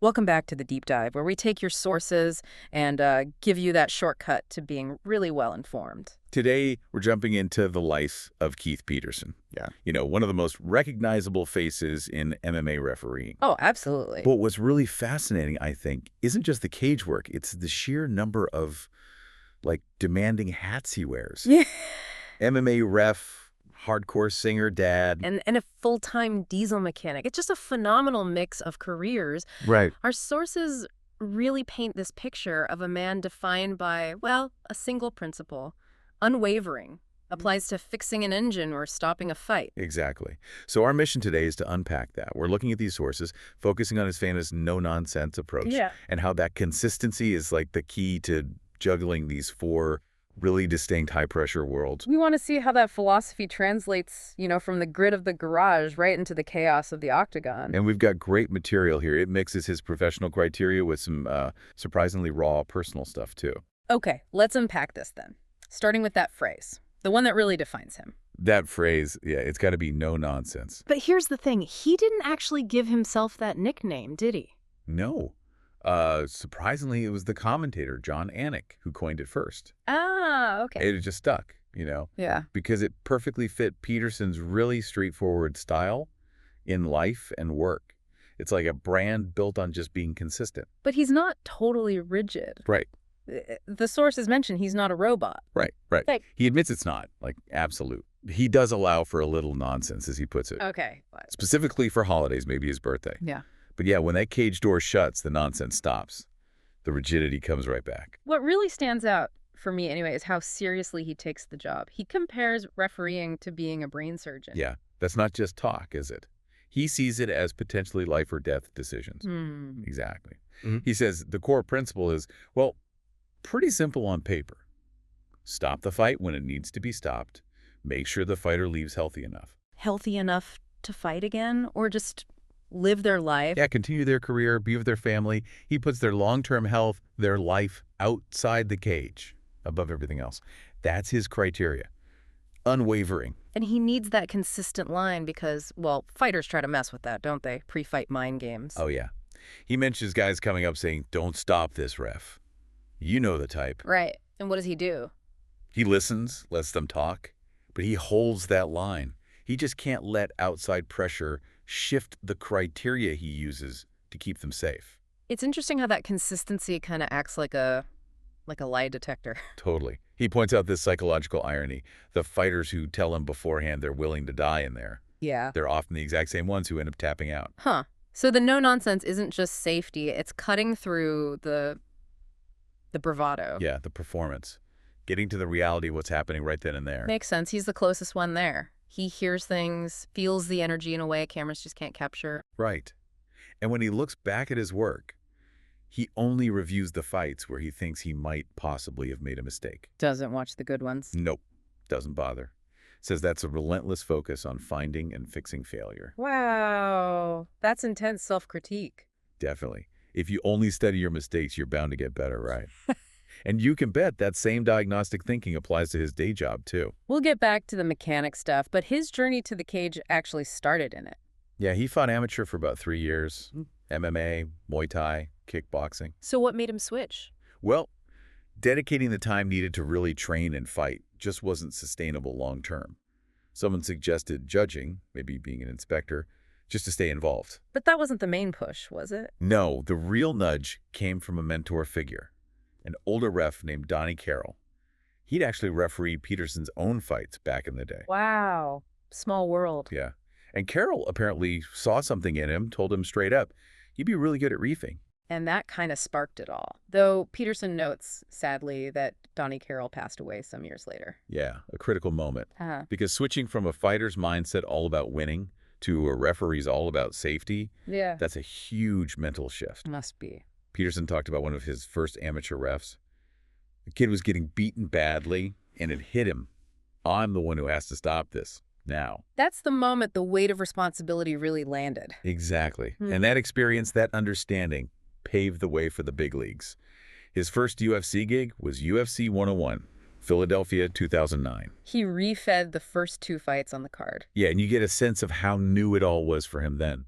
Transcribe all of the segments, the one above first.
Welcome back to the deep dive, where we take your sources and give you that shortcut to being really well informed. Today, we're jumping into the life of Keith Peterson. Yeah. One of the most recognizable faces in MMA refereeing. Oh, absolutely. But what's really fascinating, I think, isn't just the cage work. It's the sheer number of, demanding hats he wears. Yeah. MMA ref, hardcore singer, dad. And a full-time diesel mechanic. It's just a phenomenal mix of careers. Right. Our sources really paint this picture of a man defined by, well, a single principle. Unwavering. Applies to fixing an engine or stopping a fight. Exactly. So our mission today is to unpack that. We're looking at these sources, focusing on his famous no-nonsense approach. Yeah. And how that consistency is the key to juggling these four really distinct high-pressure worlds. We want to see how that philosophy translates, from the grid of the garage right into the chaos of the octagon. And we've got great material here. It mixes his professional criteria with some surprisingly raw personal stuff, too. Okay, let's unpack this then. Starting with that phrase, the one that really defines him. That phrase, yeah, it's got to be no nonsense. But here's the thing. He didn't actually give himself that nickname, did he? No. Surprisingly, it was the commentator, John Anik, who coined it first. Ah, okay. It just stuck, Yeah. because it perfectly fit Peterson's really straightforward style in life and work. It's like a brand built on just being consistent. But he's not totally rigid. Right, The sources mention he's not a robot. right. He admits it's not, absolute. He does allow for a little nonsense, as he puts it. Okay. Specifically for holidays, maybe his birthday. Yeah. But yeah, when that cage door shuts, the nonsense stops. The rigidity comes right back. What really stands out, for me anyway, is how seriously he takes the job. He compares refereeing to being a brain surgeon. Yeah, that's not just talk, is it? He sees it as potentially life or death decisions. Exactly. He says the core principle is, pretty simple on paper. Stop the fight when it needs to be stopped. Make sure the fighter leaves healthy enough. Healthy enough to fight again, or just live their life? Yeah, continue their career, be with their family. He puts their long-term health, their life, outside the cage, above everything else. That's his criteria. Unwavering. And he needs that consistent line because, fighters try to mess with that, don't they? Pre-fight mind games. Oh, yeah. He mentions guys coming up saying, "Don't stop this, ref." You know the type. Right. And what does he do? He listens, lets them talk, but he holds that line. He just can't let outside pressure shift the criteria he uses to keep them safe. It's interesting how that consistency kind of acts like a lie detector. Totally. He points out this psychological irony. The fighters who tell him beforehand they're willing to die in there, Yeah. they're often the exact same ones who end up tapping out. Huh. So the no-nonsense isn't just safety. It's cutting through the bravado. Yeah, the performance. Getting to the reality of what's happening right then and there. Makes sense. He's the closest one there. He hears things, feels the energy in a way cameras just can't capture. Right. And when he looks back at his work, he only reviews the fights where he thinks he might possibly have made a mistake. Doesn't watch the good ones. Nope. Doesn't bother. Says that's a relentless focus on finding and fixing failure. Wow. That's intense self-critique. Definitely. If you only study your mistakes, you're bound to get better, right? And you can bet that same diagnostic thinking applies to his day job, too. We'll get back to the mechanic stuff, but his journey to the cage actually started in it. Yeah, he fought amateur for about 3 years. MMA, Muay Thai, kickboxing. So what made him switch? Well, dedicating the time needed to really train and fight just wasn't sustainable long term. Someone suggested judging, maybe being an inspector, just to stay involved. But that wasn't the main push, was it? No, the real nudge came from a mentor figure, an older ref named Donnie Carol. He'd actually refereed Peterson's own fights back in the day. Wow. Small world. Yeah. And Carol apparently saw something in him, told him straight up, "You'd be really good at reefing." And that kind of sparked it all. Though Peterson notes, sadly, that Donnie Carol passed away some years later. Yeah, a critical moment. Uh-huh. Because switching from a fighter's mindset all about winning to a referee's all about safety, Yeah. that's a huge mental shift. Must be. Peterson talked about one of his first amateur refs. The kid was getting beaten badly, and it hit him. I'm the one who has to stop this now. That's the moment the weight of responsibility really landed. Exactly. And that experience, that understanding, paved the way for the big leagues. His first UFC gig was UFC 101, Philadelphia, 2009. He refed the first two fights on the card. Yeah, and you get a sense of how new it all was for him then.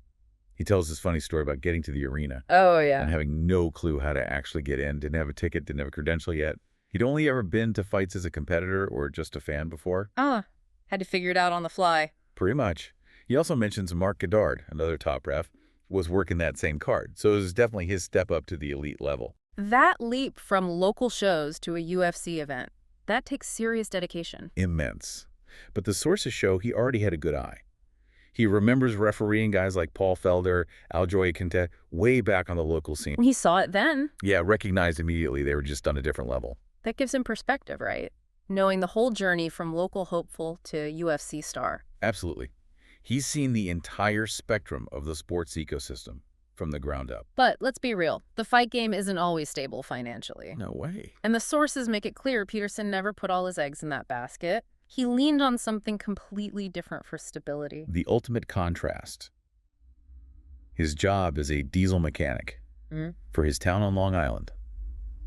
He tells this funny story about getting to the arena Oh, and yeah. having no clue how to actually get in. Didn't have a ticket, didn't have a credential yet. He'd only ever been to fights as a competitor or just a fan before. Had to figure it out on the fly. Pretty much. He also mentions Mark Goddard, another top ref, was working that same card. So it was definitely his step up to the elite level. That leap from local shows to a UFC event, that takes serious dedication. Immense. But the sources show he already had a good eye. He remembers refereeing guys like Paul Felder, Aljoy Kinte, way back on the local scene. He saw it then. Yeah, recognized immediately they were just on a different level. That gives him perspective, right? Knowing the whole journey from local hopeful to UFC star. Absolutely. He's seen the entire spectrum of the sports ecosystem from the ground up. But let's be real, the fight game isn't always stable financially. No way. And the sources make it clear Peterson never put all his eggs in that basket. He leaned on something completely different for stability. The ultimate contrast. His job as a diesel mechanic for his town on Long Island.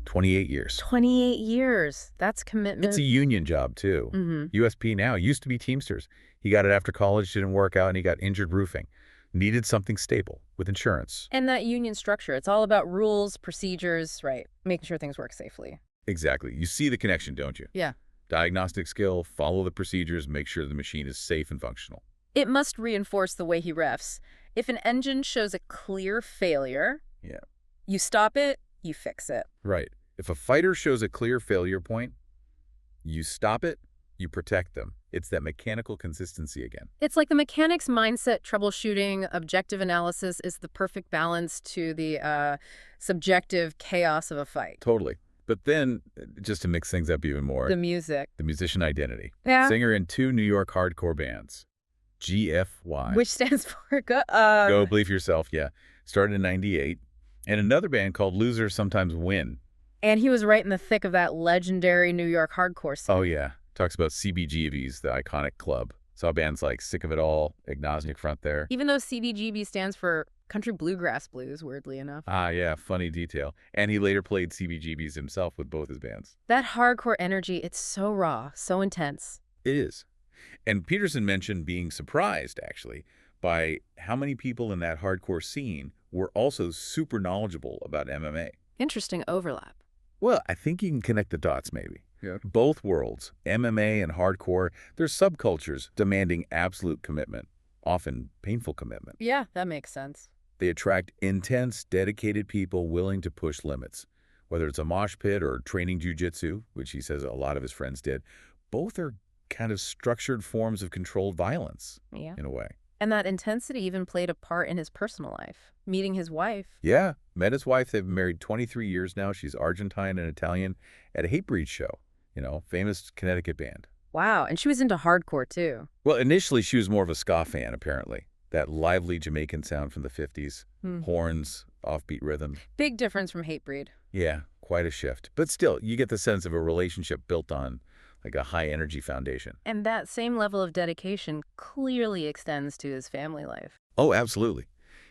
28 years. 28 years. That's commitment. It's a union job, too. USP now. Used to be Teamsters. He got it after college, didn't work out, and he got injured roofing. Needed something stable with insurance. And that union structure, it's all about rules, procedures, right? Making sure things work safely. Exactly. You see the connection, don't you? Yeah. Diagnostic skill, follow the procedures, make sure the machine is safe and functional. It must reinforce the way he refs. If an engine shows a clear failure, you stop it, you fix it. Right. If a fighter shows a clear failure point, you stop it, you protect them. It's that mechanical consistency again. It's like the mechanic's mindset, troubleshooting, objective analysis is the perfect balance to the subjective chaos of a fight. Totally. But then, just to mix things up even more, The music. the musician identity. Yeah. Singer in 2 New York hardcore bands. GFY. Which stands for Go Believe Yourself, yeah. Started in 98. And another band called Losers Sometimes Win. And he was right in the thick of that legendary New York hardcore scene. Oh, yeah. Talks about CBGB's, the iconic club. Saw bands like Sick of It All, Agnostic Front there. Even though CBGB stands for Country Bluegrass Blues, weirdly enough. Ah, yeah, funny detail. And he later played CBGB's himself with both his bands. That hardcore energy, it's so raw, so intense. It is. And Peterson mentioned being surprised, actually, by how many people in that hardcore scene were also super knowledgeable about MMA. Interesting overlap. Well, I think you can connect the dots, maybe. Yeah. Both worlds, MMA and hardcore, there's subcultures demanding absolute commitment, often painful commitment. Yeah, that makes sense. They attract intense, dedicated people willing to push limits. Whether it's a mosh pit or training jiu-jitsu, which he says a lot of his friends did, both are kind of structured forms of controlled violence, in a way. And that intensity even played a part in his personal life. Meeting his wife. Yeah, met his wife. They've been married 23 years now. She's Argentine and Italian at a Hatebreed show, famous Connecticut band. Wow, and she was into hardcore too. Well, initially she was more of a ska fan, apparently. That lively Jamaican sound from the 50s, horns, offbeat rhythm. Big difference from Hatebreed. Yeah, quite a shift. But still, you get the sense of a relationship built on like a high-energy foundation. And that same level of dedication clearly extends to his family life. Oh, absolutely.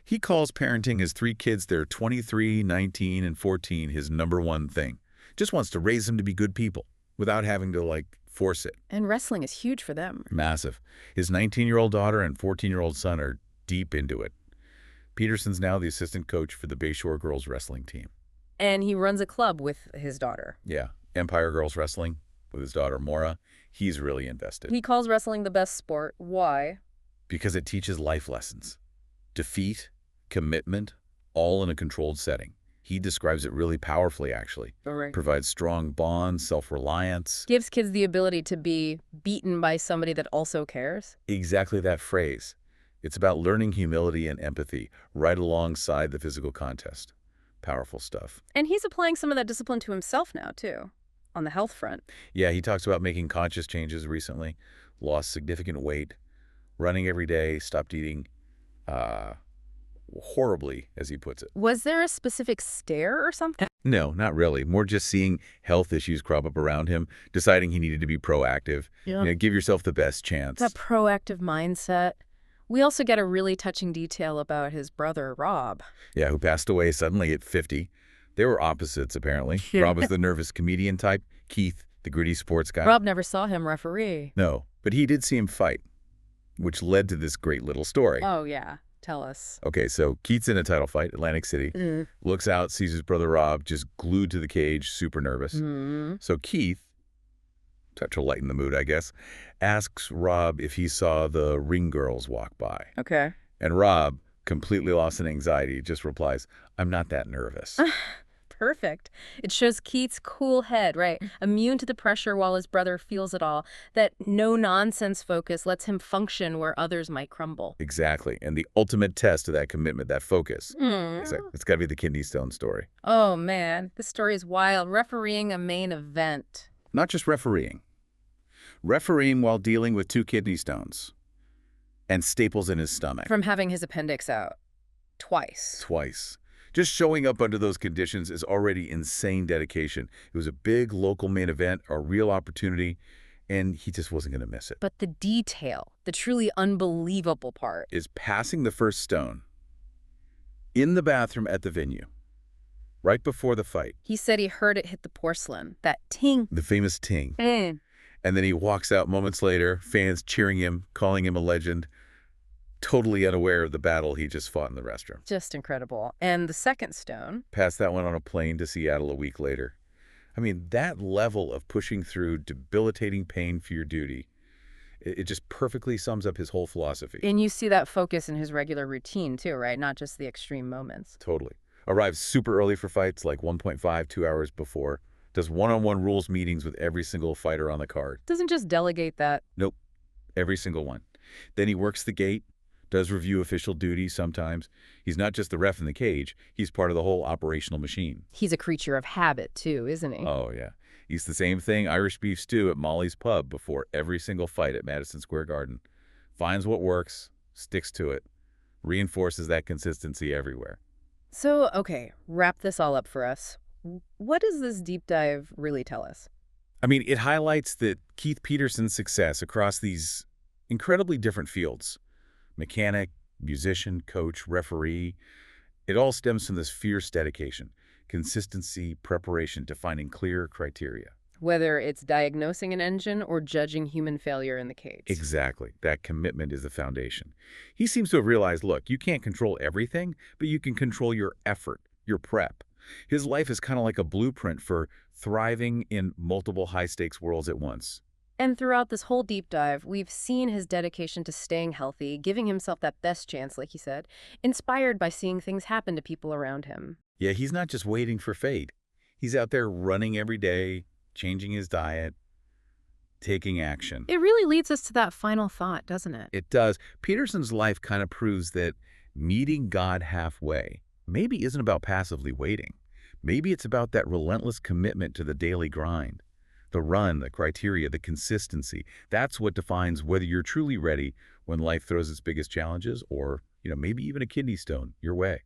He calls parenting his 3 kids, they're 23, 19, and 14, his #1 thing. Just wants to raise them to be good people without having to, force it. And wrestling is huge for them. Massive. His 19-year-old daughter and 14-year-old son are deep into it. Peterson's now the assistant coach for the Bayshore girls wrestling team. And he runs a club with his daughter. Yeah, Empire Girls Wrestling with his daughter, Maura. He's really invested. He calls wrestling the best sport. Why? Because it teaches life lessons. Defeat, commitment, all in a controlled setting. He describes it really powerfully, actually. Right. Provides strong bonds, self-reliance. Gives kids the ability to be beaten by somebody that also cares. Exactly that phrase. It's about learning humility and empathy right alongside the physical contest. Powerful stuff. And he's applying some of that discipline to himself now, too, on the health front. Yeah, he talks about making conscious changes recently. Lost significant weight. Running every day. Stopped eating horribly, as he puts it. Was there a specific stare or something? No, not really. More just seeing health issues crop up around him, deciding he needed to be proactive. Yeah. Give yourself the best chance. That proactive mindset. We also get a really touching detail about his brother, Rob. Yeah, who passed away suddenly at 50. They were opposites, apparently. Yeah. Rob was the nervous comedian type. Keith, the gritty sports guy. Rob never saw him referee. No, but he did see him fight, which led to this great little story. Oh, yeah. Tell us. Okay, so Keith's in a title fight, Atlantic City, looks out, sees his brother Rob just glued to the cage, super nervous. So Keith, to lighten the mood, I guess, asks Rob if he saw the ring girls walk by. Okay. And Rob, completely lost in anxiety, just replies, "I'm not that nervous." Perfect. It shows Keith's cool head, right? Immune to the pressure while his brother feels it all. That no-nonsense focus lets him function where others might crumble. Exactly. And the ultimate test of that commitment, that focus, it's got to be the kidney stone story. Oh, man. This story is wild. Refereeing a main event. Not just refereeing. Refereeing while dealing with 2 kidney stones and staples in his stomach. From having his appendix out. Twice. Just showing up under those conditions is already insane dedication. It was a big local main event, a real opportunity, and he just wasn't going to miss it. But the detail, the truly unbelievable part, is passing the first stone in the bathroom at the venue, right before the fight. He said he heard it hit the porcelain. That ting. The famous ting. And then he walks out moments later, fans cheering him, calling him a legend, totally unaware of the battle he just fought in the restroom. Just incredible. And the second stone? Passed that one on a plane to Seattle a week later. I mean, that level of pushing through debilitating pain for your duty, it just perfectly sums up his whole philosophy. And you see that focus in his regular routine too, right? Not just the extreme moments. Totally. Arrives super early for fights, like 1.5, 2 hours before. Does one-on-one rules meetings with every single fighter on the card. Doesn't just delegate that. Nope. Every single one. Then he works the gate, does review official duties sometimes. He's not just the ref in the cage. He's part of the whole operational machine. He's a creature of habit, too, isn't he? Oh, yeah. Eats the same thing, Irish beef stew at Molly's Pub before every single fight at Madison Square Garden. Finds what works, sticks to it, reinforces that consistency everywhere. So, okay, wrap this all up for us. What does this deep dive really tell us? I mean, it highlights that Keith Peterson's success across these incredibly different fields, mechanic, musician, coach, referee, it all stems from this fierce dedication, consistency, preparation, defining clear criteria. Whether it's diagnosing an engine or judging human failure in the cage. Exactly. That commitment is the foundation. He seems to have realized, look, you can't control everything, but you can control your effort, your prep. His life is kind of like a blueprint for thriving in multiple high-stakes worlds at once. And throughout this whole deep dive, we've seen his dedication to staying healthy, giving himself that best chance, like he said, inspired by seeing things happen to people around him. Yeah, he's not just waiting for fate. He's out there running every day, changing his diet, taking action. It really leads us to that final thought, doesn't it? It does. Peterson's life kind of proves that meeting God halfway maybe isn't about passively waiting. Maybe it's about that relentless commitment to the daily grind. The run, the criteria, the consistency. That's what defines whether you're truly ready when life throws its biggest challenges or, maybe even a kidney stone your way.